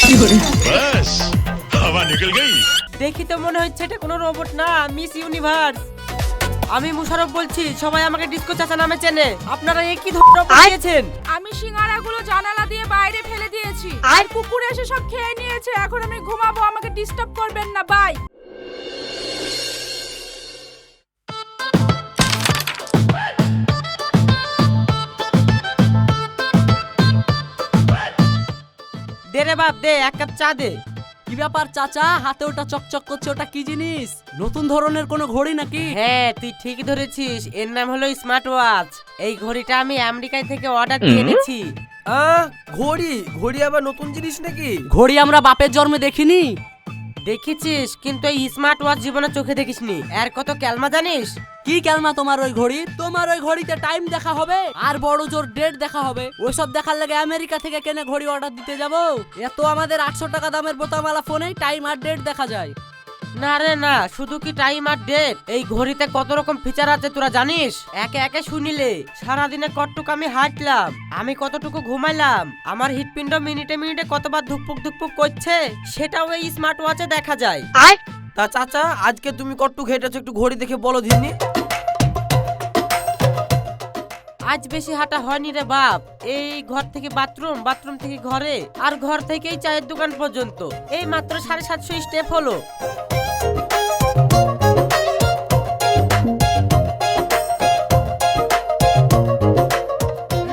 बस हवा निकल गई। দেখি তো মনে হচ্ছে এটা কোনো রোবট না, মিস ইউনিভার্স। আমি মুশারফ বলছি, সবাই আমাকে ডিস্কো চাচা নামে চেনে। আপনারা এই কি ধরনের বানিয়েছেন? আমি সিঙ্গারাগুলো জানালা দিয়ে বাইরে ফেলে দিয়েছি, আর কুকুর এসে সব খেয়ে নিয়েছে। এখন আমি ঘুমাবো, আমাকে ডিস্টার্ব করবেন না, বাই। দে রে বাপ দে, এক কাপ চা দে। কি ব্যাপার চাচা, হাতে ওটা চকচক করছে, ওটা কি জিনিস? নতুন ধরনের কোনো ঘড়ি নাকি? হ্যাঁ তুই ঠিকই ধরেছিস, এর নাম হলো স্মার্ট ওয়াচ। এই ঘড়িটা আমি আমেরিকা থেকে অর্ডার দিয়ে এনেছি। ঘড়ি ঘড়ি আবার নতুন জিনিস নাকি? ঘড়ি আমরা বাপের জন্মে দেখিনি। দেখেছিস, কিন্তু এই স্মার্ট ওয়াচ জীবনে চোখে দেখিসনি। এর কত ক্যালমা জানিস? কি ক্যালমা তোমার ওই ঘড়ি? তোমার ওই ঘড়িতে টাইম দেখা হবে আর বড় জোর ডেট দেখা হবে। ওইসব দেখার লাগে আমেরিকা থেকে কেনে ঘড়ি অর্ডার দিতে যাব? এত আমাদের 800 টাকা দামের বোতামওয়ালা ফোনেই টাইম আর ডেট দেখা যায়। না রে না, শুধু কি টাইম আর ডেট, এই ঘড়িতে কত রকম ফিচার আছে তোরা জানিস? একে একে শুনিলে। সারাদিনে কতটুকু আমি হাঁটলাম, আমি কতটুকু ঘুমাইলাম, আমার হৃৎপিণ্ড মিনিটে মিনিটে কতবার ধুকপুক ধুকপুক করছে, সেটাও এই স্মার্ট ওয়াচে দেখা যায়। তা চাচা, আজকে তুমি কটটুক হেঁটেছো, একটু ঘড়ি দেখে বলো দিননি। আজ বেশি হাঁটা হয়নি রে বাপ। এই ঘর থেকে বাথরুম, বাথরুম থেকে ঘরে, আর ঘর থেকেই চায়ের দোকান পর্যন্ত এই মাত্র 750 স্টেপ হলো।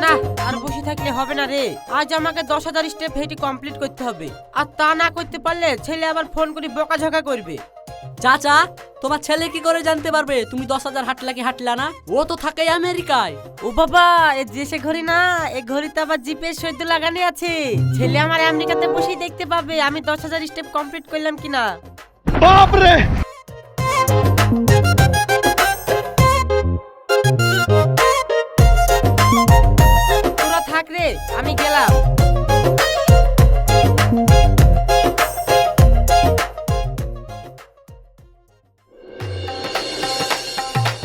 না আর বসে থাকলে হবে না রে, আজ আমাকে 10,000 স্টেপ হেঁটে কমপ্লিট করতে হবে। আর তা না করতে পারলে ছেলে আবার ফোন করে বকাঝকা করবে। চাচা, তোমার ছেলে কি করে জানতে পারবে তুমি 10,000 হাঁটলা কি হাঁটলা না? ও তো থাকে আমেরিকায়। ও বাবা, এ দেশে ঘড়ি না, এই ঘড়িতে আবার জিপিএস সৈদ্য লাগানো আছে। ছেলে আমার আমেরিকাতে বসেই দেখতে পাবে আমি 10,000 স্টেপ কমপ্লিট করলাম কিনা। बाप रे। তোরা থাক রে, আমি গেলাম।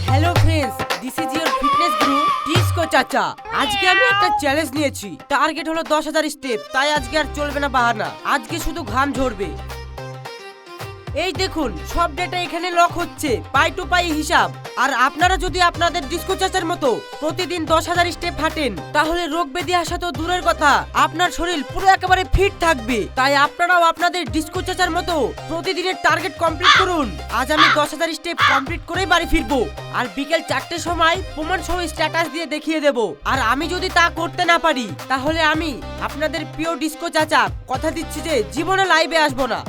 Hello friends, this is your fitness Guru disco চাচা। আজকে আমি একটা চ্যালেঞ্জ নিয়েছি, টার্গেট হলো 10,000 স্টেপ। তাই আজকে আর চলবে না বাহানা, আজকে শুধু ঘাম ঝরবে। এই দেখুন, সব ডেটা এখানে লক হচ্ছে, পাই টু পাই হিসাব। আর আপনারা যদি আপনাদের ডিস্কো চাচার মতো প্রতিদিন 10,000 স্টেপ হাঁটেন, তাহলে রোগ ব্যাধি আসা তো দূরের কথা, আপনার শরীর পুরো একেবারে ফিট থাকবে। তাই আপনারাও আপনাদের ডিস্কো চাচার মতো প্রতিদিনের টার্গেট কমপ্লিট করুন। আজ আমি 10,000 স্টেপ কমপ্লিট করেই বাড়ি ফিরবো, আর বিকেল 4টের সময় প্রমাণ সহ স্ট্যাটাস দিয়ে দেখিয়ে দেব। আর আমি যদি তা করতে না পারি, তাহলে আমি আপনাদের প্রিয় ডিস্কো চাচা কথা দিচ্ছি যে জীবনে লাইভে আসবো না।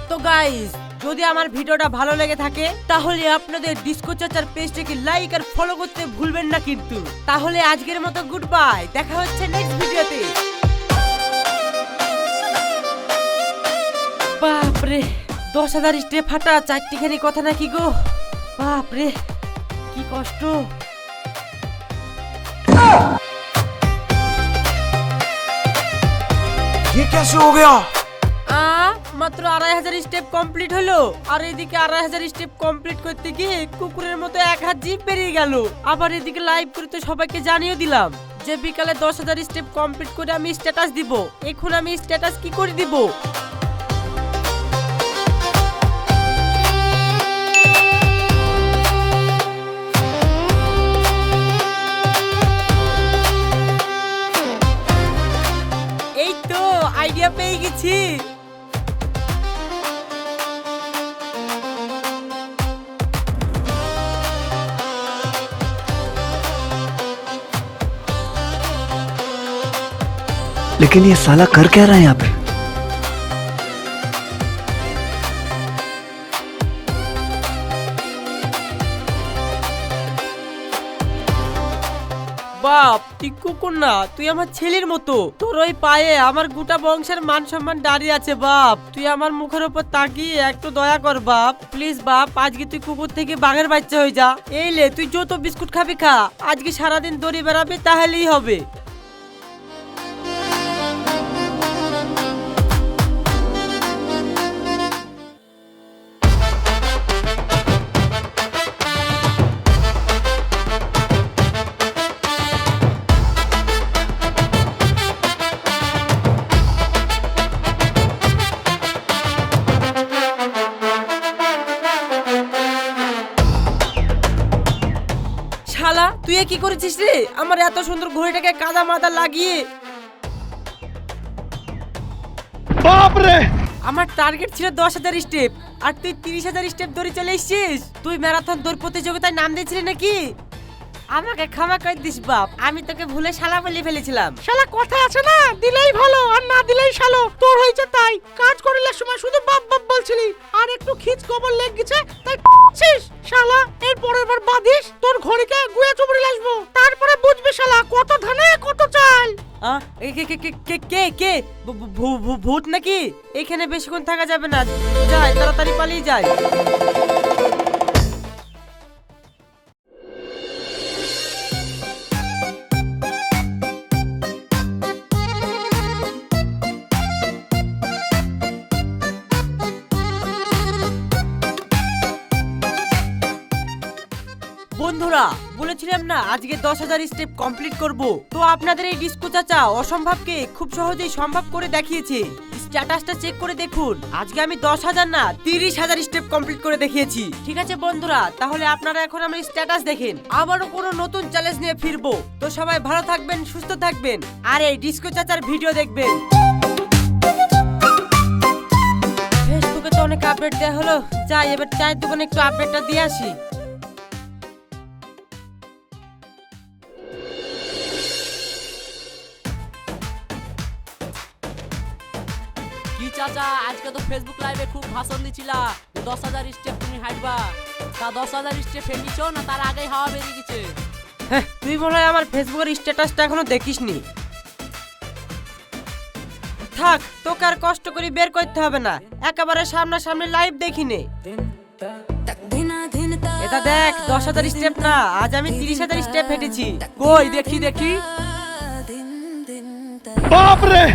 তো গাইস, যদি আমার ভিডিওটা ভালো লেগে থাকে, তাহলে আপনাদের ডিস্কো চাচার পেজটাকে লাইক আর ফলো করতে ভুলবেন না কিন্তু। তাহলে আজকের মতো গুড বাই, দেখা হচ্ছে নেক্সট ভিডিওতে। বাপরে, 10,000 স্টেপ হাঁটা, 4টিখানি কথা নাকি গো। বাপরে কি কষ্ট। ये कैसे हो गया? মাত্র 2,500 স্টেপ কমপ্লিট হলো, আর এদিকে 2,500 স্টেপ কমপ্লিট করতে গিয়ে কুকুরের মতো এক হাত জিভ বেরিয়ে গেল। আবার এদিকে লাইভ করে তো সবাইকে জানিয়ে দিলাম যে বিকালে 10,000 স্টেপ কমপ্লিট করে আমি স্ট্যাটাস দিব। এখন আমি স্ট্যাটাস কি করে দিব? এই তো আইডিয়া পেয়ে গেছি। लेकिन ये साला कर क्या रहा है यहाँ पे? বাপ, তুই কুকুর না, তুই আমার ছেলের মতো। তোর ওই পায়ে আমার গোটা বংশের মান সম্মান দাঁড়িয়ে আছে বাপ। তুই আমার মুখের উপর তাকিয়ে একটু দয়া কর বাপ, প্লিজ বাপ। আজকে তুই কুকুর থেকে বাঘের বাচ্চা হয়ে যা। এই লে, তুই যত বিস্কুট খাবি খা, আজকে সারাদিন দড়ি বেড়াবি, তাহলেই হবে। তুই এ কি করেছিস রে? আমার এত সুন্দর ঘড়িটাকে কাদা মাদা লাগিয়ে। बाप रे আমার টার্গেট ছিল 10,000 স্টেপ আর তুই 30,000 স্টেপ দৌড়ে চলে এসেছিস। তুই ম্যারাথন দৌড় প্রতিযোগিতায় নাম দিয়েছিলি নাকি? আমাকে ক্ষমা করে দিস বাপ, আমি তোকে ভুলে শালা বলে ফেলেছিলাম। শালা কথা আছে না, দিলেই ভালো আর না দিলেই শালো। তোর হয়েছে তাই, কাজ করিলে সময় শুধু বাপ বাপ বলছিলি, আর একটু খিচ কবর লেগ গেছে তাই ছিস। শালা এর পরের বার বাদিস তোর ঘড়িকে গুয়ে চুবড়ি আসবো, তারপরে বুঝবি শালা কত ধানে কত চাল। কে ভূত নাকি? এখানে বেশিক্ষণ থাকা যাবে না, যাই তাড়াতাড়ি পালিয়ে যায়। বন্ধুরা বলেছিলাম না আজকে 10,000 স্টেপ কমপ্লিট করব, তো আপনাদের এই ডিস্কো চাচা অসম্ভবকে খুব সহজেই সম্ভব করে দেখিয়েছে। স্ট্যাটাসটা চেক করে দেখুন, আজকে আমি 10,000 না 30,000 স্টেপ কমপ্লিট করে দেখিয়েছি। ঠিক আছে বন্ধুরা, তাহলে আপনারা এখন আমার স্ট্যাটাস দেখেন, আবারও কোনো নতুন চ্যালেঞ্জ নিয়ে ফিরবো। তো সবাই ভালো থাকবেন, সুস্থ থাকবেন, আর এই ডিস্কো চাচার ভিডিও দেখবেন। ফেসবুকে তো অনেক আপডেট দেওয়া হলো, যাই এবার চায়ের দোকানে একটু আপডেটটা দিয়ে আসি। কি চাচা, আজকে তো ফেসবুক লাইভে খুব ভাষণ দিছিলা যে 10,000 স্টেপ তুমি হাঁটবা। তা 10,000 স্টেপ হেঁটেছো না তার আগেই হাওয়া বেরিয়ে গেছে? হ্যাঁ, তুই মনে হয় আমার ফেসবুকের স্ট্যাটাসটা এখনো দেখিসনি। থাক, তোকে আর কষ্ট করে বের করতে হবে না, একেবারে সামনাসামনি লাইভ দেখিনে। এটা দেখ 10,000 স্টেপ না, আজ আমি 30,000 স্টেপ হেঁটেছি। কই দেখি দেখি। बाप रे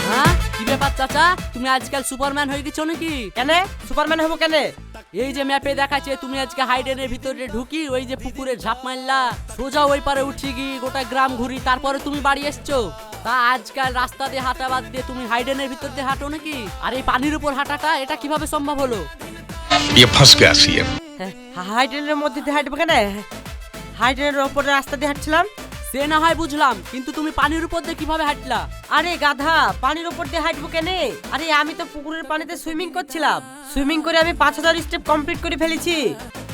হ্যাঁ কি ব্যাপার চাচা, তুমি আজকাল সুপারম্যান হয়ে গেছো নাকি? কেন সুপারম্যান হবো কেন? এই যে ম্যাপে দেখাচ্ছে তুমি আজকে হাইডেনের ভিতরে ঢুকি ওই যে পুকুরে ঝাঁপ মারলা, সোজা ওই পারে উঠি গিয়ে গোটা গ্রাম ঘুরি, তারপরে তুমি বাড়ি এসছো। তা আজকাল রাস্তা দিয়ে হাঁটা বাদ দিয়ে তুমি হাইডেনের ভিতর দিয়ে হাঁটো নাকি? আর এই পানির উপর হাঁটাটা এটা কিভাবে সম্ভব হলো? ये फंस गया सीएम হাইড্রেনের মধ্যে দিয়ে হাঁটবো কেন? হাইড্রেনের ওপরে রাস্তা দিয়ে হাঁটছিলাম। সে না হয় বুঝলাম, কিন্তু তুমি পানির উপর দিয়ে কিভাবে হাঁটলা? আরে গাধা, পানির উপর দিয়ে হাঁটবো কেন? আরে আমি তো পুকুরের পানিতে সুইমিং করছিলাম, সুইমিং করে আমি 5,000 স্টেপ কমপ্লিট করে ফেলেছি।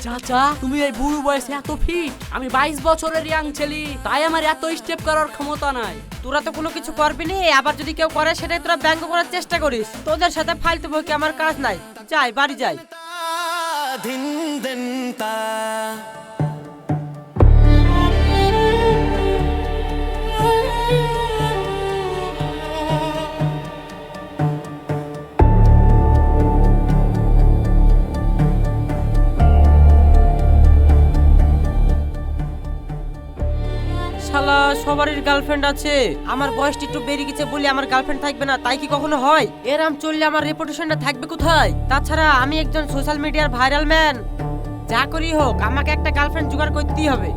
চাচা তুমি এই বুড়ো বয়সে এত ফিট, আমি 22 বছরের ইয়াং ছেলে, তাই আমার এত স্টেপ করার ক্ষমতা নাই। তোরা তো কোনো কিছু করবি না, আবার যদি কেউ করে সেটাই তোরা ব্যঙ্গ করার চেষ্টা করিস। তোদের সাথে ফালতু বকে আমার কাজ নাই, যাই বাড়ি যাই। শালা সবারই গার্লফ্রেন্ড আছে, আমার বয়সটা একটু বেরিয়ে গেছে বলে আমার গার্লফ্রেন্ড থাকবে না, তাই কি কখনো হয়? এরম চললে আমার রেপুটেশনটা থাকবে কোথায়? তাছাড়া আমি একজন সোশ্যাল মিডিয়ার ভাইরাল ম্যান, যা করি হোক আমাকে একটা গার্লফ্রেন্ড জোগাড় করতেই হবে।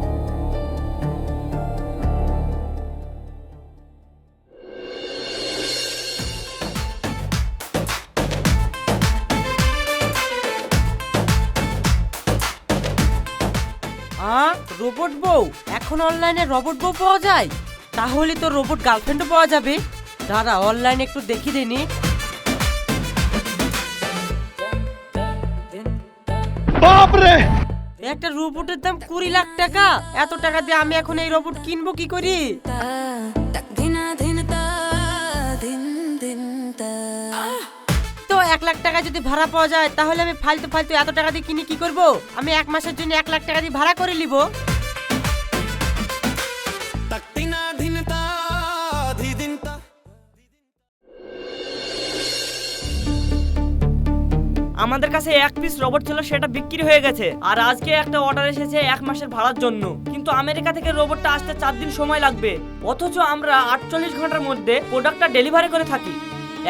রোবট বউ? এখন অনলাইনে রোবট বউ পাওয়া যায়? তাহলে তো রোবট গার্লফ্রেন্ডও পাওয়া যাবে। দাঁড়া অনলাইনে একটু দেখি দেনি। बाप रे একটা রোবটের দাম 20 লাখ টাকা। এত টাকা দিয়ে আমি এখন এই রোবট কিনবো কি করি? তো 1 লাখ টাকা যদি ভাড়া পাওয়া যায় তাহলে আমি ফালতু ফালতু এত টাকা দিয়ে কিনে কি করব? আমি 1 মাসের জন্য 1 লাখ টাকা দিয়ে ভাড়া করে নিব। আমাদের কাছে 1 পিস রোবট ছিল, সেটা বিক্রি হয়ে গেছে। আর আজকে একটা অর্ডার এসেছে 1 মাসের ভাড়ার জন্য, কিন্তু আমেরিকা থেকে রোবটটা আসতে 4 দিন সময় লাগবে, অথচ আমরা 48 ঘন্টার মধ্যে প্রোডাক্টটা ডেলিভারি করে থাকি।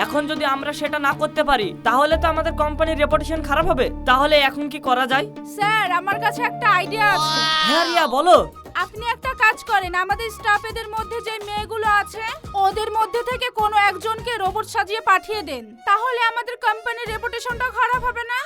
এখন যদি আমরা সেটা না করতে পারি তাহলে তো আমাদের কোম্পানির রেপুটেশন খারাপ হবে। তাহলে এখন কি করা যায়? স্যার আমার কাছে একটা আইডিয়া আছে। হ্যাঁ রিয়া বলো। আপনি একটা কাজ করেন, আমাদের স্টাফেদের মধ্যে যে মেয়েগুলো আছে ওদের মধ্যে থেকে কোনো একজনকে রোবট সাজিয়ে পাঠিয়ে দেন, তাহলে আমাদের কোম্পানির রেপুটেশনটা খারাপ হবে না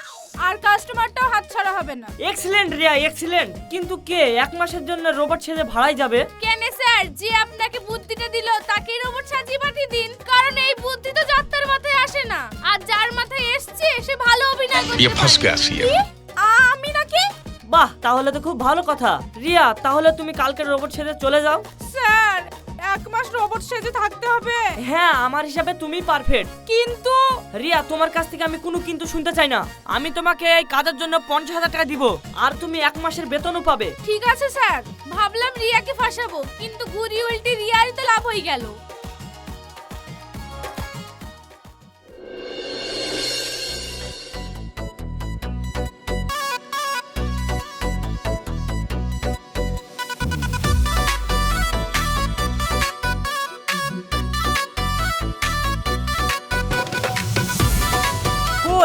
আর কাস্টমারটাও হাতছাড়া হবে না। Excellent Riya, excellent. কিন্তু কে 1 মাসের জন্য রোবট সেজে ভাড়ায় যাবে? কেন স্যার, যে আপনাকে বুদ্ধিটা দিল তাকে রোবট সাজিয়ে পাঠিয়ে দিন, কারণ এই বুদ্ধি তো যাত্রার মাথায় আসে না, আর যার মাথায় এসছে সে ভালো অভিনয় ये করতে फंस পারে। गया सीएम। কি? আমি নাকি? বাহ, তাহলে তো খুব ভালো কথা। রিয়া, তাহলে তুমি কালকে রোবট সেজে চলে যাও। স্যার 1 মাস রোবট সেজে থাকতে হবে? হ্যাঁ, আমার হিসাবে তুমি পারফেক্ট। কিন্তু রিয়া, তোমার কাছ থেকে আমি কোনো কিন্তু শুনতে চাই না। আমি তোমাকে এই কাজের জন্য 50,000 টাকা দিব, আর তুমি 1 মাসের বেতনও পাবে। ঠিক আছে স্যার, ভাবলাম রিয়াকে ফাঁসাবো, কিন্তু ঘুরি উল্টি রিয়ারই তো লাভ হয়ে গেল।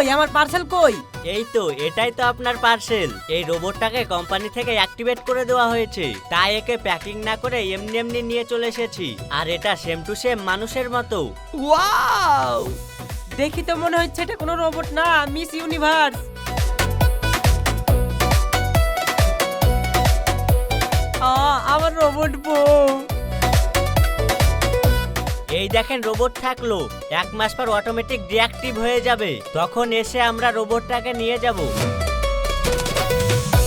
কই আমার পার্সেল কই? এই তো, এটাই তো আপনার পার্সেল। এই রোবটটাকে কোম্পানি থেকে অ্যাক্টিভেট করে দেওয়া হয়েছে, তাই একে প্যাকিং না করে এমনি এমনি নিয়ে চলে এসেছি। আর এটা সেম টু সেম মানুষের মতো। ওয়াও, দেখি তো মনে হচ্ছে এটা কোনো রোবট না, মিস ইউনিভার্স। আমার রোবট বউ। এই দেখেন, রোবট থাকলো, 1 মাস পর অটোমেটিক ডিঅ্যাক্টিভ হয়ে যাবে, তখন এসে আমরা রোবটটাকে নিয়ে যাব।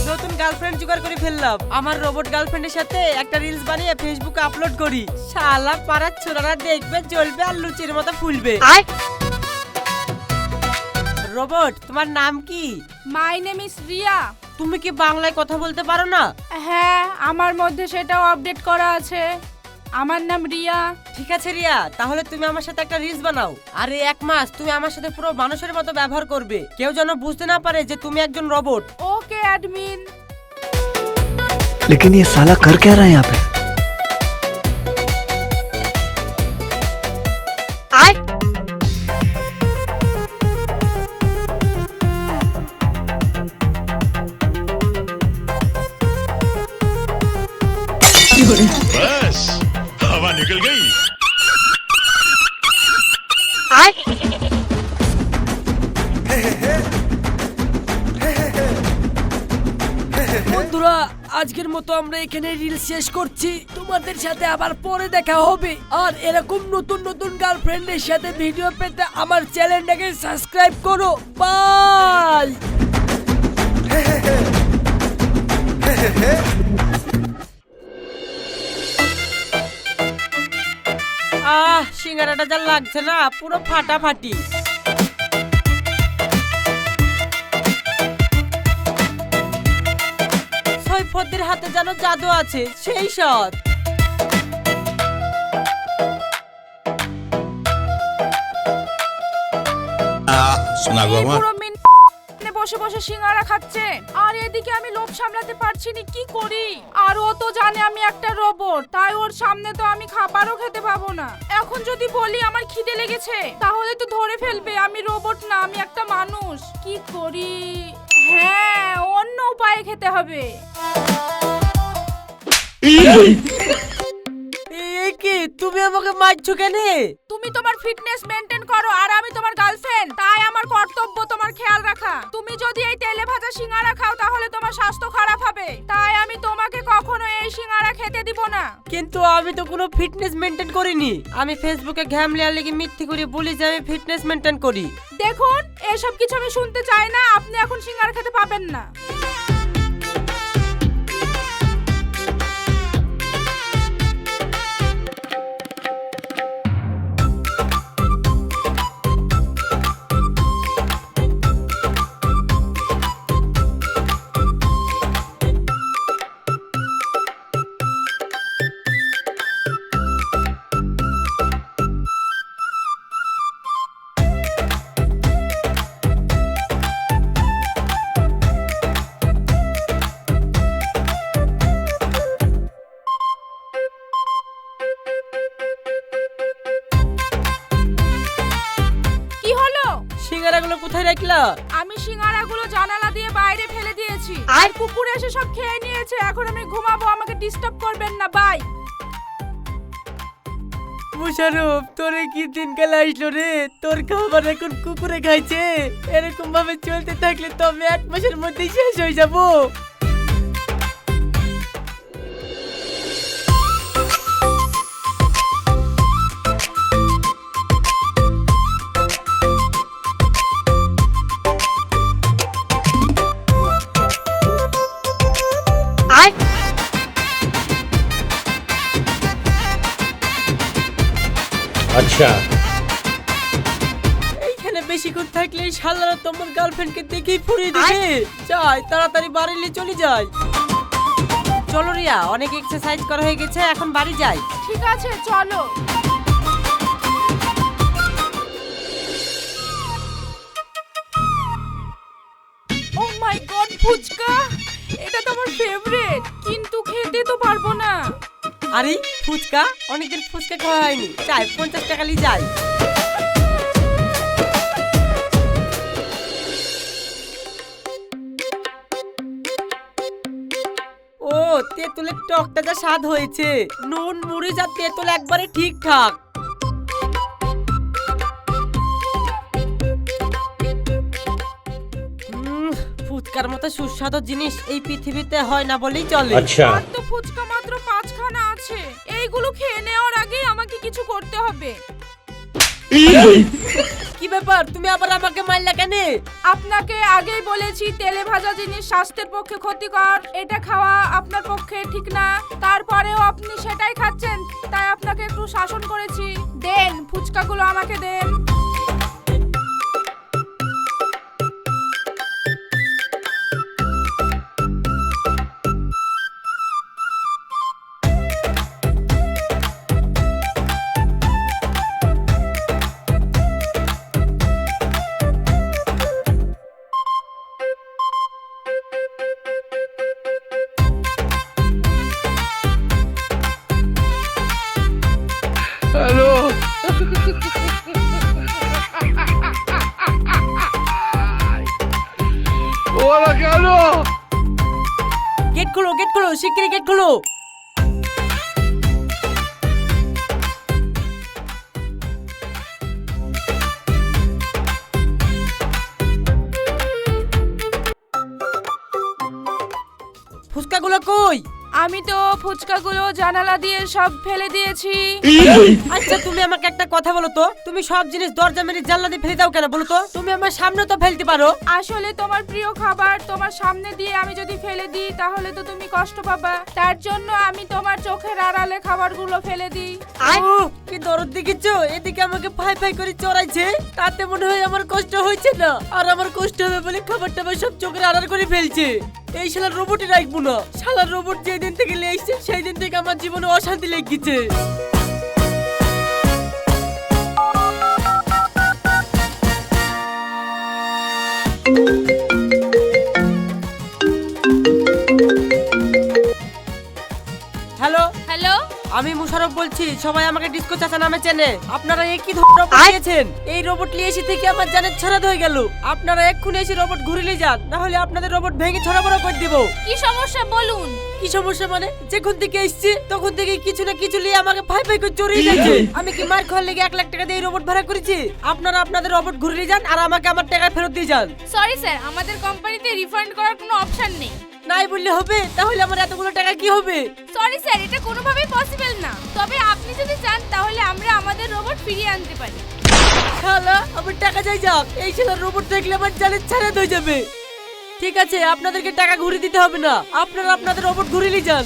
নতুন গার্লফ্রেন্ড জোগাড় করে ফেললাম। আমার রোবট গার্লফ্রেন্ডের সাথে একটা রিলস বানিয়ে ফেসবুকে আপলোড করি। শালা পাড়ার ছোড়ারা দেখবে, জ্বলবে আর লুচির মতো ফুলবে। রোবট, তোমার নাম কি? My name is Riya. তুমি কি বাংলায় কথা বলতে পারো না? হ্যাঁ, আমার মধ্যে সেটাও আপডেট করা আছে। আমার নাম রিয়া। ঠিক আছে রিয়া, তাহলে তুমি আমার সাথে একটা রিলস বানাও। আর এই 1 মাস তুমি আমার সাথে পুরো মানুষের মতো ব্যবহার করবে, কেউ যেন বুঝতে না পারে যে তুমি একজন রোবট। ওকে অ্যাডমিন। लेकिन ये साला कर क्या रहा है यहाँ पे? बस हवा निकल गई। বন্ধুরা, আজকের মতো আমরা এখানে রিল শেষ করছি। তোমাদের সাথে আবার পরে দেখা হবে। আর এরকম নতুন নতুন গার্লফ্রেন্ডের সাথে ভিডিও পেতে আমার চ্যানেলটাকে সাবস্ক্রাইব করো। বাই। সিঙ্গারাটা যা লাগছে না, পুরো ফাটাফাটি। সৈফদের হাতে যেন জাদু আছে, সেই সৎ। सुना गो আমার পুরো বসে বসে সিঙ্গারা খাচ্ছে, আর এদিকে আমি লোভ সামলাতে পারছি না, কি করি? আর ও তো জানে আমি একটা রোবট, তাই ওর সামনে তো আমি খাবারও খেতে পাবো না। এখন যদি বলি আমার খিদে লেগেছে, তাহলে তো ধরে ফেলবে আমি রোবট না, আমি একটা মানুষ। কি করি? হ্যাঁ, অন্য উপায়ে খেতে হবে। কি তুমি আমাকে মারছো কেন? তুমি তোমার ফিটনেস মেনটেন করো, আর আমি তোমার গার্লফ্রেন্ড, তাই আমার কর্তব্য তোমার খেয়াল রাখা। তুমি যদি এই তেলে ভাজা সিঙ্গারা খাও তাহলে তোমার স্বাস্থ্য খারাপ হবে, তাই আমি তোমাকে কখনো এই সিঙ্গারা খেতে দিব না। কিন্তু আমি তো কোনো ফিটনেস মেনটেন করিনি। আমি ফেসবুকে ঘ্যাম লেয়ার লেগে মিথ্যে করে বলি যে আমি ফিটনেস মেনটেন করি। দেখুন, এসব কিছু আমি শুনতে চাই না, আপনি এখন সিঙ্গারা খেতে পাবেন না। সিঙ্গারাগুলো কোথায় রাখলা? আমি সিঙ্গারাগুলো জানালা দিয়ে বাইরে ফেলে দিয়েছি, আর কুকুর এসে সব খেয়ে নিয়েছে। এখন আমি ঘুমাবো, আমাকে ডিস্টার্ব করবেন না। বাই। মুশারফ, তোরে কি দিনকাল আসলো রে? তোর খাবার এখন কুকুরে খাইছে। এরকম ভাবে চলতে থাকলে তো আমি 1 মাসের মধ্যেই শেষ হয়ে যাব। अच्छा এইখানে বেশিক্ষণ থাকলে শালারা তোমার গার্লফ্রেন্ডকে দেখেই ফুরিয়ে দিবে। যাই তাড়াতাড়ি বাড়ি নিয়ে চলে যাই। চলো রিয়া, অনেক এক্সারসাইজ করা হয়ে গেছে, এখন বাড়ি যাই। ঠিক আছে চলো। ও মাই গড, ফুচকা! এটা তো আমার ফেভারিট, কিন্তু খেতে তো পারবো না। আরে ফুচকা, অনেকদিন ফুচকা খাওয়া হয়নি। চাই 50 টাকা নিয়ে যাই। ও, তেঁতুলের টকটা যা স্বাদ হয়েছে। নুন মরিচ আর তেঁতুল একবারে ঠিকঠাক। ফুচকার মতো সুস্বাদু জিনিস এই পৃথিবীতে হয় না বলেই চলে। अच्छा আর তো ফুচকা মাত্র 5খানা আছে। এইগুলো খেয়ে নেওয়ার আগেই আমাকে কিছু করতে হবে। কি ব্যাপার, তুমি আবার আমাকে মারলা কেন? আপনাকে আগেই বলেছি তেলে ভাজা জিনিস স্বাস্থ্যের পক্ষে ক্ষতিকর, এটা খাওয়া আপনার পক্ষে ঠিক না। তারপরেও আপনি সেটাই খাচ্ছেন, তাই আপনাকে একটু শাসন করেছি। দেন ফুচকাগুলো আমাকে দেন। গেট খোলো, গেট খোলো, শিগগিরই গেট খোলো। ফুচকাগুলো কই? আমি তো ফুচকাগুলো জানালা দিয়ে সব ফেলে দিয়েছি। আচ্ছা তুমি আমাকে একটা কথা বলো তো, তুমি সব জিনিস দরজা মেরে জানলা দিয়ে ফেলে দাও কেন বলো তো? তুমি আমার সামনে তো ফেলতে পারো। আসলে তোমার প্রিয় খাবার তোমার সামনে দিয়ে আমি যদি ফেলে দিই তাহলে তো তুমি কষ্ট পাবা, তার জন্য আমি তোমার চোখের আড়ালে খাবারগুলো ফেলে দিই। উহ, কি দরদ দেখিছো? এদিকে আমাকে ফাই ফাই করে চড়াইছে, তাতে মনে হয় আমার কষ্ট হয়েছে না। আর আমার কষ্ট হবে বলে খাবার টাবার সব চোখের আড়াল করে ফেলছে। এই শালার রোবটই রাখবো না। শালার রোবট যেদিন থেকে লেগেছে সেই দিন থেকে আমার জীবনে অশান্তি লেগেছে। হ্যালো, হ্যালো, আমি মুশারফ বলছি। সবাই আমাকে ডিস্কো চাচা নামে চেনে। আপনারা একই ধরনের বানিয়েছেন। এই রোবট নিয়ে এসে থেকে আমার জানের ছড়াদ হয়ে গেল। আপনারা এক্ষুনি এসে রোবট ঘুরিয়ে যান, না হলে আপনাদের রোবট ভেঙে ছড়াবড়া করে দিব। কি সমস্যা বলুন? কি সমস্যা মানে? যখন থেকে এসেছি তখন থেকে কিছু না কিছু নিয়ে আমাকে ফাই ফাই করে চড়িয়ে যাচ্ছে। আমি কি মার খাওয়ার লেগে 1 লাখ টাকা দিয়ে এই রোবট ভাড়া করেছি? আপনারা আপনাদের রোবট ঘুরিয়ে যান আর আমাকে আমার টাকা ফেরত দিয়ে যান। সরি স্যার, আমাদের কোম্পানিতে রিফান্ড করার কোনো অপশন নেই। নাই বললে হবে? তাহলে আমার এতগুলো টাকা কি হবে? সরি স্যার, এটা কোনোভাবেই পসিবল না। তবে আপনি যদি চান তাহলে আমরা আমাদের রোবট ফিরিয়ে আনতে পারি। শালা, আমার টাকা চাই যাক। এই শালা রোবট দেখলে আমার জানের ছাড়াত হয়ে যাবে। ঠিক আছে, আপনাদেরকে টাকা ঘুরিয়ে দিতে হবে না। আপনারা আপনাদের রোবট ঘুরিয়ে যান।